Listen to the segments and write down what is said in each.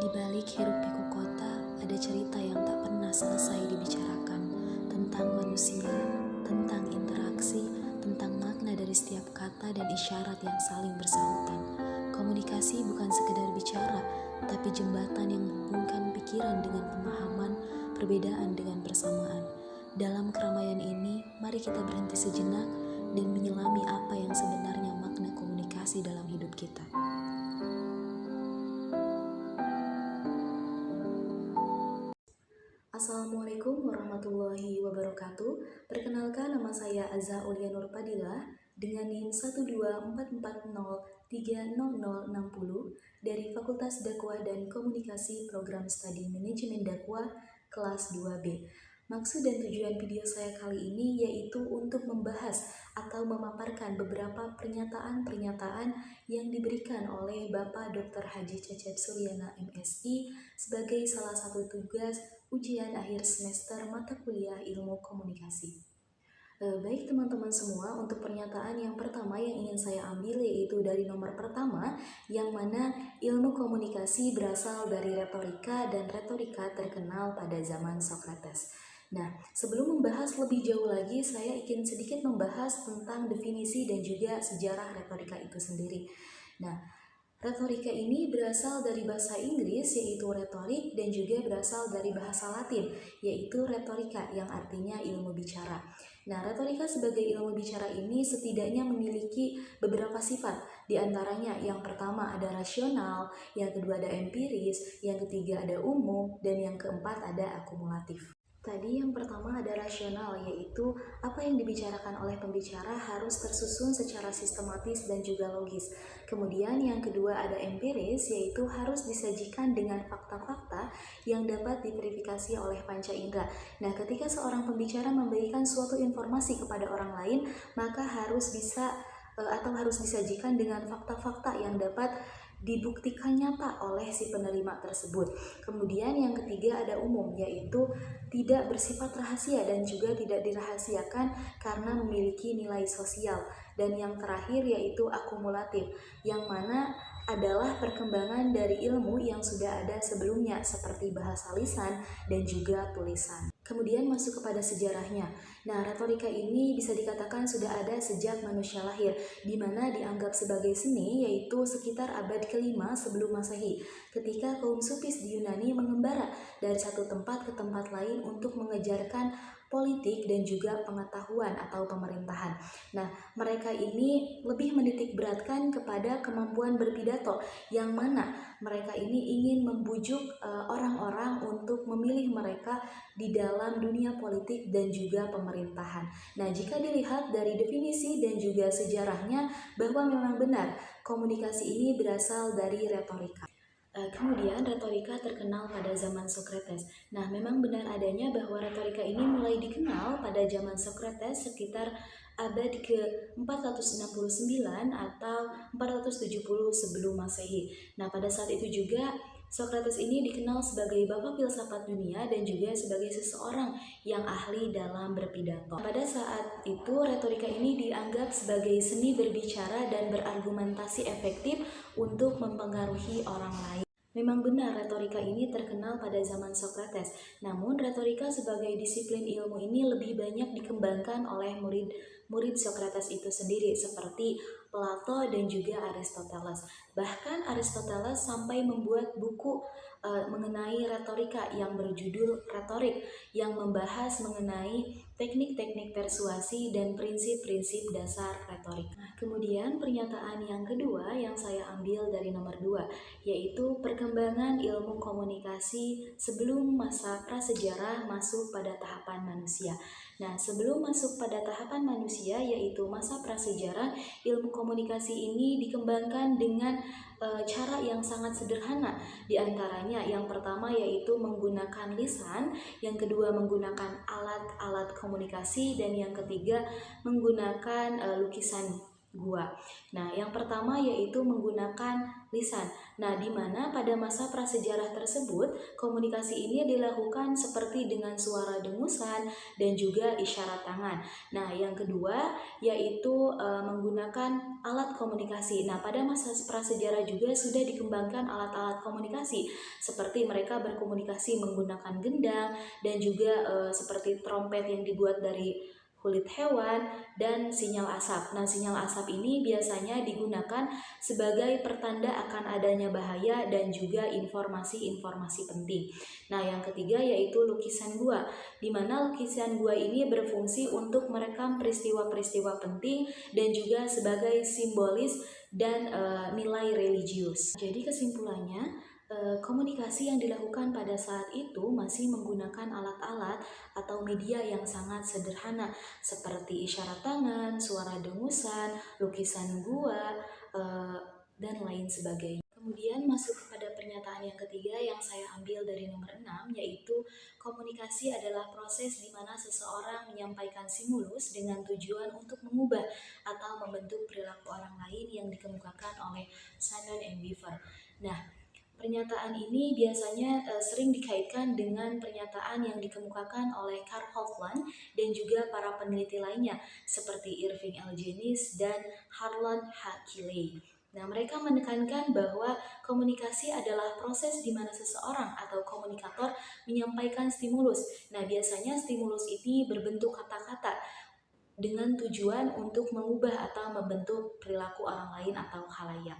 Di balik hiruk-pikuk kota, ada cerita yang tak pernah selesai dibicarakan tentang manusia, tentang interaksi, tentang makna dari setiap kata dan isyarat yang saling bersautan. Komunikasi bukan sekedar bicara, tapi jembatan yang menghubungkan pikiran dengan pemahaman, perbedaan dengan persamaan. Dalam keramaian ini, mari kita berhenti sejenak dan menyelami apa yang sebenarnya makna komunikasi dalam hidup kita. Assalamualaikum warahmatullahi wabarakatuh. Perkenalkan, nama saya Azza Ulia Nur Padilla dengan NIM 12440300060 dari Fakultas Dakwah dan Komunikasi Program Studi Manajemen Dakwah kelas 2B. Maksud dan tujuan video saya kali ini yaitu untuk membahas atau memaparkan beberapa pernyataan-pernyataan yang diberikan oleh Bapak Dr. Haji Cecep Suryana MSI sebagai salah satu tugas ujian akhir semester mata kuliah ilmu komunikasi. Baik teman-teman semua, untuk pernyataan yang pertama yang ingin saya ambil yaitu dari nomor pertama, yang mana ilmu komunikasi berasal dari retorika dan retorika terkenal pada zaman Socrates. Nah, sebelum membahas lebih jauh lagi, saya ingin sedikit membahas tentang definisi dan juga sejarah retorika itu sendiri. Nah, retorika ini berasal dari bahasa Inggris yaitu retorik dan juga berasal dari bahasa Latin yaitu retorika yang artinya ilmu bicara. Nah, retorika sebagai ilmu bicara ini setidaknya memiliki beberapa sifat. Di antaranya yang pertama ada rasional, yang kedua ada empiris, yang ketiga ada umum, dan yang keempat ada akumulatif. Tadi yang pertama ada rasional, yaitu apa yang dibicarakan oleh pembicara harus tersusun secara sistematis dan juga logis. Kemudian yang kedua ada empiris, yaitu harus disajikan dengan fakta-fakta yang dapat diverifikasi oleh panca indera. Nah, ketika seorang pembicara memberikan suatu informasi kepada orang lain, maka harus disajikan dengan fakta-fakta yang dapat dibuktikan nyata oleh si penerima tersebut. Kemudian yang ketiga ada umum, yaitu tidak bersifat rahasia dan juga tidak dirahasiakan karena memiliki nilai sosial. Dan yang terakhir yaitu akumulatif, yang mana adalah perkembangan dari ilmu yang sudah ada sebelumnya seperti bahasa lisan dan juga tulisan. Kemudian masuk kepada sejarahnya. Nah, retorika ini bisa dikatakan sudah ada sejak manusia lahir, di mana dianggap sebagai seni yaitu sekitar abad ke-5 sebelum Masehi, ketika kaum Sufis di Yunani mengembara dari satu tempat ke tempat lain untuk mengejarkan politik dan juga pengetahuan atau pemerintahan. Nah, mereka ini lebih menitik beratkan kepada kemampuan berpidato, yang mana mereka ini ingin membujuk orang-orang untuk memilih mereka di dalam dunia politik dan juga pemerintahan. Nah, jika dilihat dari definisi dan juga sejarahnya, bahwa memang benar komunikasi ini berasal dari retorika. Kemudian retorika terkenal pada zaman Socrates. Nah, memang benar adanya bahwa retorika ini mulai dikenal pada zaman Socrates sekitar abad ke-469 atau 470 sebelum Masehi. Nah, pada saat itu juga Socrates ini dikenal sebagai bapak filsafat dunia dan juga sebagai seseorang yang ahli dalam berpidato. Pada saat itu retorika ini dianggap sebagai seni berbicara dan berargumentasi efektif untuk mempengaruhi orang lain. Memang benar retorika ini terkenal pada zaman Socrates, namun retorika sebagai disiplin ilmu ini lebih banyak dikembangkan oleh murid Socrates itu sendiri seperti Plato dan juga Aristoteles. Bahkan Aristoteles sampai membuat buku mengenai retorika yang berjudul Retorik, yang membahas mengenai teknik-teknik persuasi dan prinsip-prinsip dasar retorik. Nah, kemudian pernyataan yang kedua yang saya ambil dari nomor 2, yaitu perkembangan ilmu komunikasi sebelum masa prasejarah masuk pada tahapan manusia. Nah, sebelum masuk pada tahapan manusia yaitu masa prasejarah, ilmu komunikasi ini dikembangkan dengan cara yang sangat sederhana. Di antaranya yang pertama yaitu menggunakan lisan, yang kedua menggunakan alat-alat komunikasi, dan yang ketiga menggunakan lukisan. gua. Nah, yang pertama yaitu menggunakan lisan. Nah, di mana pada masa prasejarah tersebut komunikasi ini dilakukan seperti dengan suara dengusan dan juga isyarat tangan. Nah, yang kedua yaitu menggunakan alat komunikasi. Nah, pada masa prasejarah juga sudah dikembangkan alat-alat komunikasi seperti mereka berkomunikasi menggunakan gendang dan juga seperti trompet yang dibuat dari kulit hewan dan sinyal asap. Nah, sinyal asap ini biasanya digunakan sebagai pertanda akan adanya bahaya dan juga informasi-informasi penting. Nah, yang ketiga yaitu lukisan gua, di mana lukisan gua ini berfungsi untuk merekam peristiwa-peristiwa penting dan juga sebagai simbolis dan nilai religius. Jadi kesimpulannya, komunikasi yang dilakukan pada saat itu masih menggunakan alat-alat atau media yang sangat sederhana seperti isyarat tangan, suara dengusan, lukisan gua, dan lain sebagainya. Kemudian masuk kepada pernyataan yang ketiga yang saya ambil dari nomor 6, yaitu komunikasi adalah proses di mana seseorang menyampaikan stimulus dengan tujuan untuk mengubah atau membentuk perilaku orang lain yang dikemukakan oleh Shannon and Weaver. Nah, pernyataan ini biasanya sering dikaitkan dengan pernyataan yang dikemukakan oleh Carl Hoffman dan juga para peneliti lainnya seperti Irving L. Janis dan Harlan H. Kiley. Nah, mereka menekankan bahwa komunikasi adalah proses di mana seseorang atau komunikator menyampaikan stimulus. Nah, biasanya stimulus ini berbentuk kata-kata dengan tujuan untuk mengubah atau membentuk perilaku orang lain atau khalayak.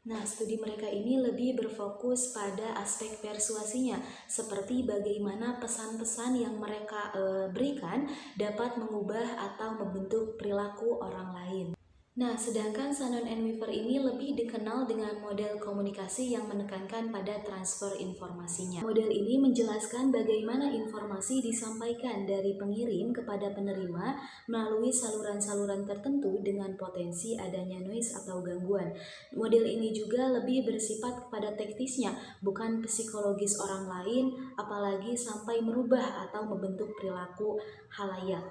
Nah, studi mereka ini lebih berfokus pada aspek persuasinya, seperti bagaimana pesan-pesan yang mereka berikan dapat mengubah atau membentuk perilaku orang lain. Nah, sedangkan Shannon and Weaver ini lebih dikenal dengan model komunikasi yang menekankan pada transfer informasinya. Model ini menjelaskan bagaimana informasi disampaikan dari pengirim kepada penerima melalui saluran-saluran tertentu dengan potensi adanya noise atau gangguan. Model ini juga lebih bersifat kepada teknisnya, bukan psikologis orang lain, apalagi sampai merubah atau membentuk perilaku khalayak.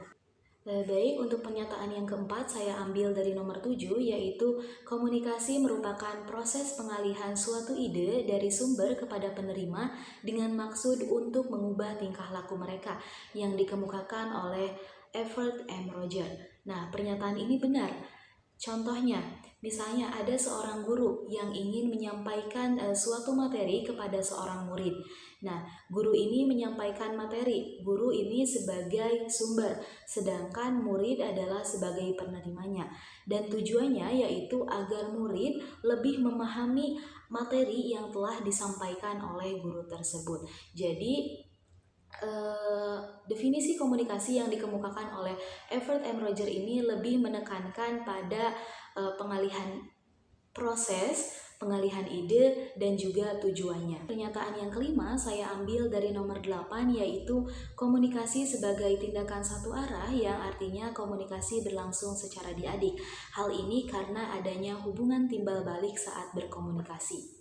Baik, untuk pernyataan yang keempat saya ambil dari nomor 7, yaitu komunikasi merupakan proses pengalihan suatu ide dari sumber kepada penerima dengan maksud untuk mengubah tingkah laku mereka yang dikemukakan oleh Everett M. Roger. Nah, pernyataan ini benar. Contohnya, misalnya ada seorang guru yang ingin menyampaikan suatu materi kepada seorang murid. Nah, guru ini menyampaikan materi, guru ini sebagai sumber, sedangkan murid adalah sebagai penerimanya. Dan tujuannya yaitu agar murid lebih memahami materi yang telah disampaikan oleh guru tersebut. Jadi, definisi komunikasi yang dikemukakan oleh Everett M. Roger ini lebih menekankan pada pengalihan proses, pengalihan ide, dan juga tujuannya. Pernyataan yang kelima saya ambil dari nomor 8, yaitu komunikasi sebagai tindakan satu arah yang artinya komunikasi berlangsung secara diadik. Hal ini karena adanya hubungan timbal balik saat berkomunikasi.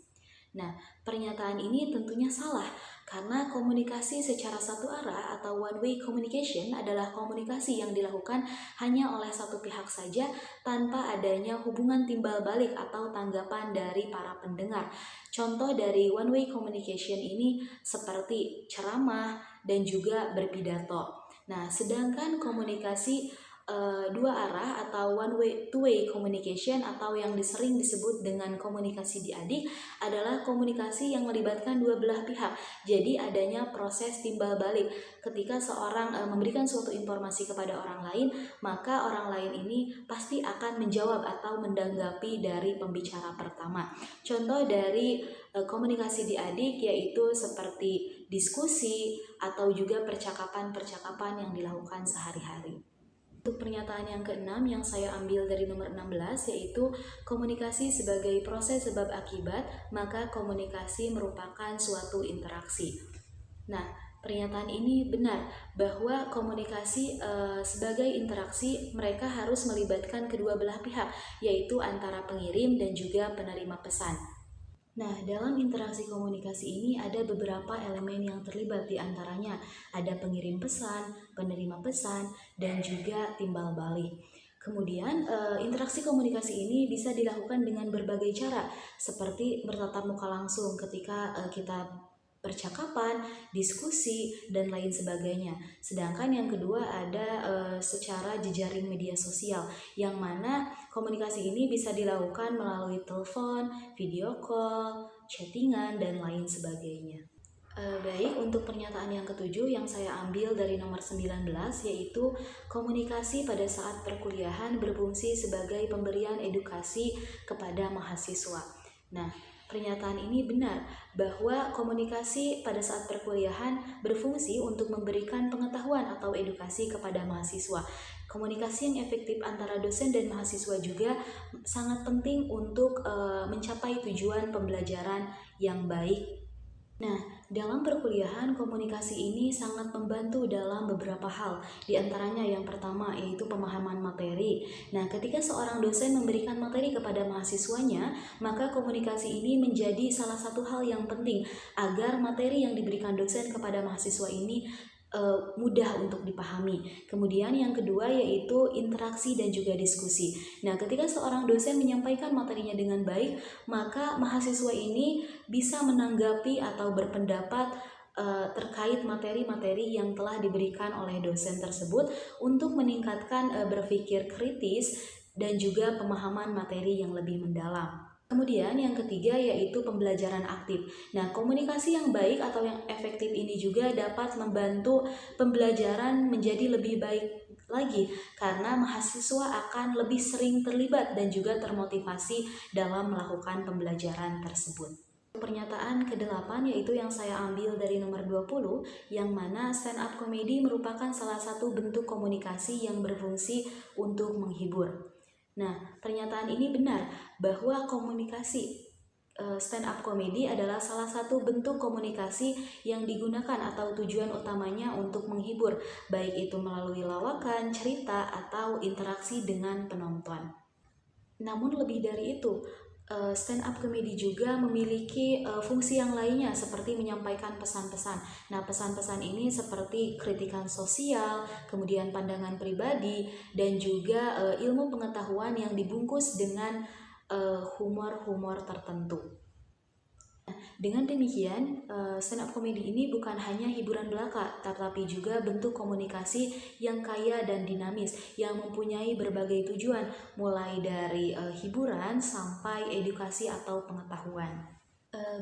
Nah, pernyataan ini tentunya salah karena komunikasi secara satu arah atau one way communication adalah komunikasi yang dilakukan hanya oleh satu pihak saja tanpa adanya hubungan timbal balik atau tanggapan dari para pendengar. Contoh dari one way communication ini seperti ceramah dan juga berpidato. Nah, sedangkan komunikasi dua arah atau one way two way communication atau yang sering disebut dengan komunikasi diadik adalah komunikasi yang melibatkan dua belah pihak. Jadi adanya proses timbal balik. Ketika seorang memberikan suatu informasi kepada orang lain, maka orang lain ini pasti akan menjawab atau menanggapi dari pembicara pertama. Contoh dari komunikasi diadik yaitu seperti diskusi atau juga percakapan-percakapan yang dilakukan sehari-hari. Untuk pernyataan yang keenam yang saya ambil dari nomor 16, yaitu komunikasi sebagai proses sebab akibat, maka komunikasi merupakan suatu interaksi. Nah, pernyataan ini benar bahwa komunikasi sebagai interaksi mereka harus melibatkan kedua belah pihak, yaitu antara pengirim dan juga penerima pesan. Nah, dalam interaksi komunikasi ini ada beberapa elemen yang terlibat, di antaranya ada pengirim pesan, penerima pesan, dan juga timbal balik. Kemudian interaksi komunikasi ini bisa dilakukan dengan berbagai cara, seperti bertatap muka langsung ketika kita percakapan, diskusi, dan lain sebagainya. Sedangkan yang kedua ada secara jejaring media sosial, yang mana komunikasi ini bisa dilakukan melalui telepon, video call, chattingan, dan lain sebagainya. Baik, untuk pernyataan yang ketujuh yang saya ambil dari nomor 19, yaitu komunikasi pada saat perkuliahan berfungsi sebagai pemberian edukasi kepada mahasiswa. Nah, pernyataan ini benar bahwa komunikasi pada saat perkuliahan berfungsi untuk memberikan pengetahuan atau edukasi kepada mahasiswa. Komunikasi yang efektif antara dosen dan mahasiswa juga sangat penting untuk mencapai tujuan pembelajaran yang baik. Nah, dalam perkuliahan komunikasi ini sangat membantu dalam beberapa hal. Di antaranya yang pertama yaitu pemahaman materi. Nah, ketika seorang dosen memberikan materi kepada mahasiswanya, maka komunikasi ini menjadi salah satu hal yang penting agar materi yang diberikan dosen kepada mahasiswa ini mudah untuk dipahami. Kemudian yang kedua yaitu interaksi dan juga diskusi. Nah, ketika seorang dosen menyampaikan materinya dengan baik, maka mahasiswa ini bisa menanggapi atau berpendapat terkait materi-materi yang telah diberikan oleh dosen tersebut untuk meningkatkan berpikir kritis dan juga pemahaman materi yang lebih mendalam. Kemudian yang ketiga yaitu pembelajaran aktif. Nah, komunikasi yang baik atau yang efektif ini juga dapat membantu pembelajaran menjadi lebih baik lagi karena mahasiswa akan lebih sering terlibat dan juga termotivasi dalam melakukan pembelajaran tersebut. Pernyataan ke-8 yaitu yang saya ambil dari nomor 20, yang mana stand up comedy merupakan salah satu bentuk komunikasi yang berfungsi untuk menghibur. Nah, pernyataan ini benar bahwa komunikasi stand up comedy adalah salah satu bentuk komunikasi yang digunakan atau tujuan utamanya untuk menghibur, baik itu melalui lawakan, cerita, atau interaksi dengan penonton. Namun lebih dari itu, stand up comedy juga memiliki fungsi yang lainnya seperti menyampaikan pesan-pesan. Nah, pesan-pesan ini seperti kritikan sosial, kemudian pandangan pribadi, dan juga ilmu pengetahuan yang dibungkus dengan humor-humor tertentu. Dengan demikian, stand up comedy ini bukan hanya hiburan belaka, tetapi juga bentuk komunikasi yang kaya dan dinamis, yang mempunyai berbagai tujuan, mulai dari hiburan sampai edukasi atau pengetahuan.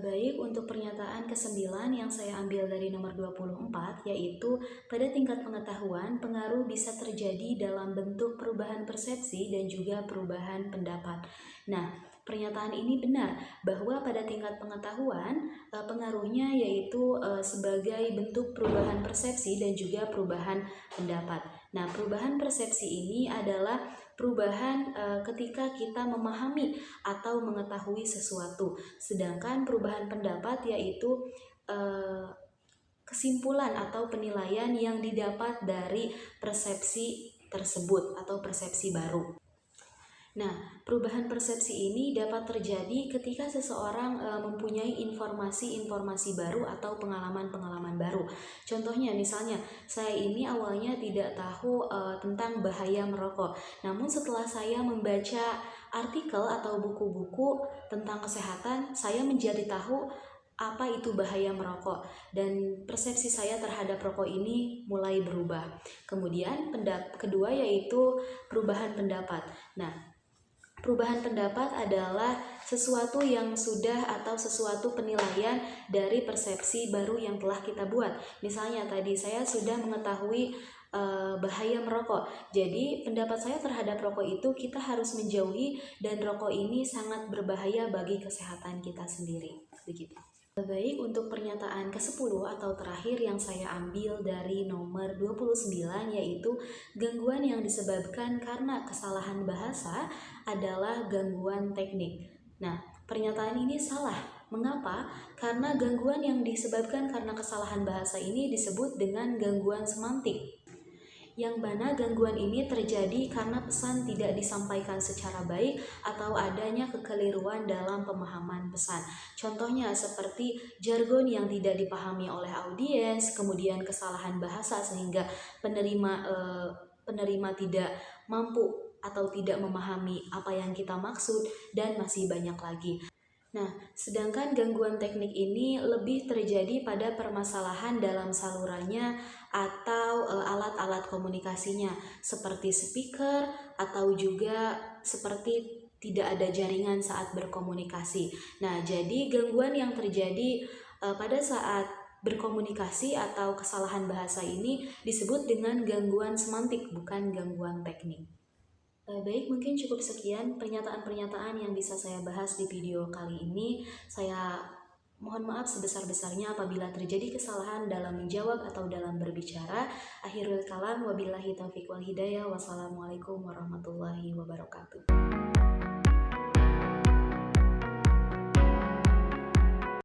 Baik, untuk pernyataan ke-9 yang saya ambil dari nomor 24, yaitu pada tingkat pengetahuan, pengaruh bisa terjadi dalam bentuk perubahan persepsi dan juga perubahan pendapat. Nah, pernyataan ini benar bahwa pada tingkat pengetahuan pengaruhnya yaitu sebagai bentuk perubahan persepsi dan juga perubahan pendapat. Nah, perubahan persepsi ini adalah perubahan ketika kita memahami atau mengetahui sesuatu. Sedangkan perubahan pendapat yaitu kesimpulan atau penilaian yang didapat dari persepsi tersebut atau persepsi baru. Nah, perubahan persepsi ini dapat terjadi ketika seseorang mempunyai informasi-informasi baru atau pengalaman-pengalaman baru. Contohnya, misalnya, saya ini awalnya tidak tahu tentang bahaya merokok. Namun setelah saya membaca artikel atau buku-buku tentang kesehatan, saya menjadi tahu apa itu bahaya merokok, dan persepsi saya terhadap rokok ini mulai berubah. Kemudian kedua yaitu perubahan pendapat. Nah, perubahan pendapat adalah sesuatu yang sudah atau sesuatu penilaian dari persepsi baru yang telah kita buat. Misalnya tadi saya sudah mengetahui bahaya merokok. Jadi pendapat saya terhadap rokok itu kita harus menjauhi dan rokok ini sangat berbahaya bagi kesehatan kita sendiri. Begitu. Baik, untuk pernyataan ke-10 atau terakhir yang saya ambil dari nomor 29 yaitu gangguan yang disebabkan karena kesalahan bahasa adalah gangguan teknik. Nah, pernyataan ini salah. Mengapa? Karena gangguan yang disebabkan karena kesalahan bahasa ini disebut dengan gangguan semantik, yang mana gangguan ini terjadi karena pesan tidak disampaikan secara baik atau adanya kekeliruan dalam pemahaman pesan. Contohnya seperti jargon yang tidak dipahami oleh audiens, kemudian kesalahan bahasa sehingga penerima tidak mampu atau tidak memahami apa yang kita maksud, dan masih banyak lagi. Nah, sedangkan gangguan teknik ini lebih terjadi pada permasalahan dalam salurannya atau alat-alat komunikasinya, seperti speaker atau juga seperti tidak ada jaringan saat berkomunikasi. Nah, jadi gangguan yang terjadi pada saat berkomunikasi atau kesalahan bahasa ini disebut dengan gangguan semantik, bukan gangguan teknik. Baik, mungkin cukup sekian pernyataan-pernyataan yang bisa saya bahas di video kali ini. Saya mohon maaf sebesar-besarnya apabila terjadi kesalahan dalam menjawab atau dalam berbicara. Akhirul kalam, wabillahi taufiq wal hidayah. Wassalamualaikum warahmatullahi wabarakatuh.